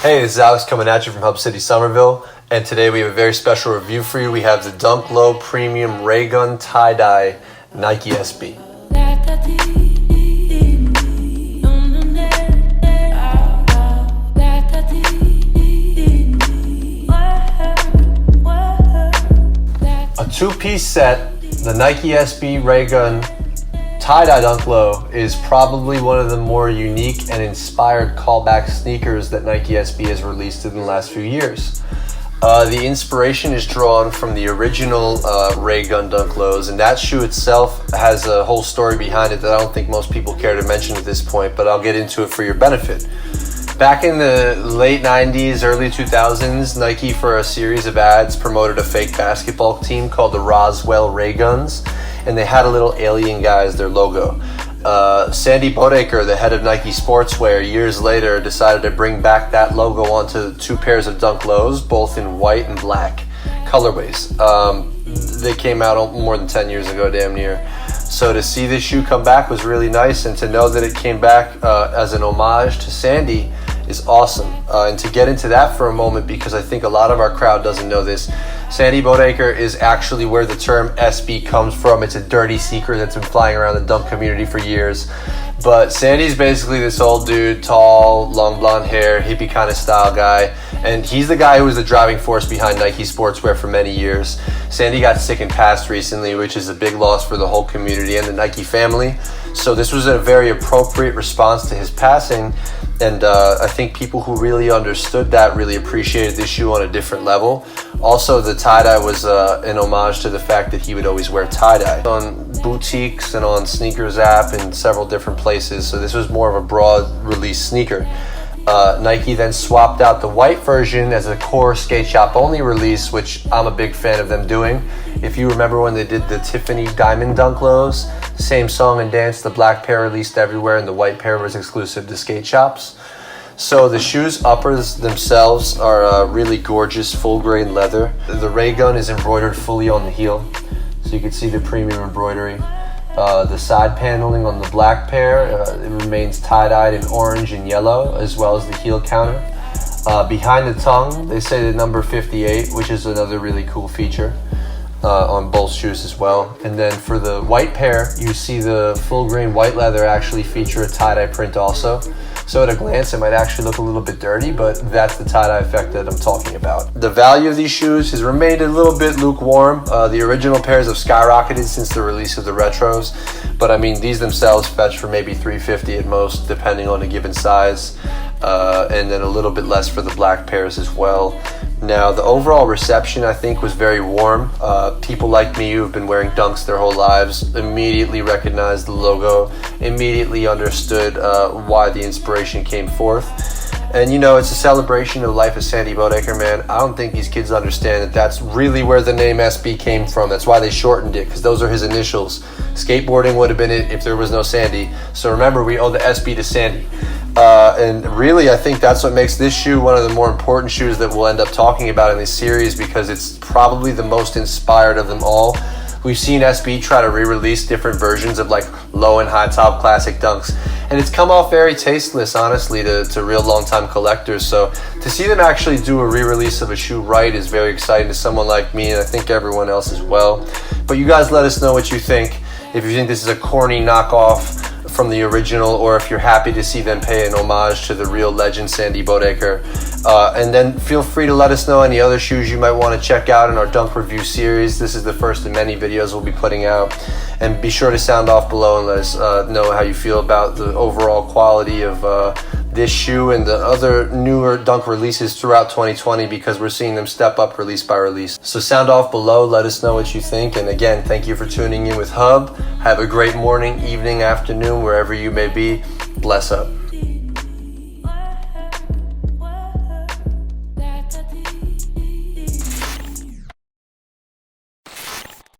Hey, this is Alex coming at you from Hub City Somerville, and today we have a very special review for you. We have the Dunk Low Premium Raygun Tie-Dye Nike SB. A two-piece set, the Nike SB Raygun Tie-Dye Dunk Low is probably one of the more unique and inspired callback sneakers that Nike SB has released in the last few years. The inspiration is drawn from the original Raygun Dunk Lows, and that shoe itself has a whole story behind it that I don't think most people care to mention at this point, but I'll get into it for your benefit. Back in the late 90s, early 2000s, Nike, for a series of ads, promoted a fake basketball team called the Roswell Rayguns, and they had a little alien guy as their logo. Sandy Bodeker, the head of Nike Sportswear, years later decided to bring back that logo onto two pairs of Dunk Lows, both in white and black colorways. They came out more than 10 years ago, damn near. So to see this shoe come back was really nice, and to know that it came back as an homage to Sandy is awesome. And to get into that for a moment, because I think a lot of our crowd doesn't know this, Sandy Bodeker is actually where the term SB comes from. It's a dirty secret that's been flying around the dunk community for years. But Sandy's basically this old dude, tall, long blonde hair, hippie kind of style guy. And he's the guy who was the driving force behind Nike Sportswear for many years. Sandy got sick and passed recently, which is a big loss for the whole community and the Nike family. So this was a very appropriate response to his passing. And I think people who really understood that really appreciated this shoe on a different level. Also, the tie-dye was an homage to the fact that he would always wear tie-dye on boutiques and on Sneakers app and several different places. So this was more of a broad release sneaker. Nike then swapped out the white version as a core skate shop only release, which I'm a big fan of them doing. If you remember when they did the Tiffany Diamond Dunk Lows, same song and dance, the black pair released everywhere and the white pair was exclusive to skate shops. So the shoes uppers themselves are really gorgeous full grain leather. The Raygun is embroidered fully on the heel, so you can see the premium embroidery. The side paneling on the black pair, it remains tie-dyed in orange and yellow, as well as the heel counter. Behind the tongue, they say the number 58, which is another really cool feature on both shoes as well. And then for the white pair, you see the full grain white leather actually feature a tie-dye print also. So at a glance, it might actually look a little bit dirty, but that's the tie-dye effect that I'm talking about. The value of these shoes has remained a little bit lukewarm. The original pairs have skyrocketed since the release of the retros, but I mean, these themselves fetch for maybe $350 at most, depending on a given size, and then a little bit less for the black pairs as well. Now, the overall reception, I think, was very warm. People like me who have been wearing Dunks their whole lives immediately recognized the logo, immediately understood why the inspiration came forth. And you know, it's a celebration of the life of Sandy Bodeker, man. I don't think these kids understand that that's really where the name SB came from. That's why they shortened it, because those are his initials. Skateboarding would have been it if there was no Sandy. So remember, we owe the SB to Sandy. And really, I think that's what makes this shoe one of the more important shoes that we'll end up talking about in this series, because it's probably the most inspired of them all. We've seen SB try to re-release different versions of like low and high top classic Dunks, and it's come off very tasteless, honestly, to real long-time collectors. So to see them actually do a re-release of a shoe right is very exciting to someone like me, and I think everyone else as well. But you guys let us know what you think. If you think this is a corny knockoff from the original, or if you're happy to see them pay an homage to the real legend Sandy Bodeker. And then feel free to let us know any other shoes you might want to check out in our Dunk Review series. This is the first of many videos we'll be putting out. And be sure to sound off below and let us know how you feel about the overall quality of this shoe and the other newer Dunk releases throughout 2020, because we're seeing them step up release by release. So sound off below, let us know what you think. And again, thank you for tuning in with Hub. Have a great morning, evening, afternoon, wherever you may be. Bless up.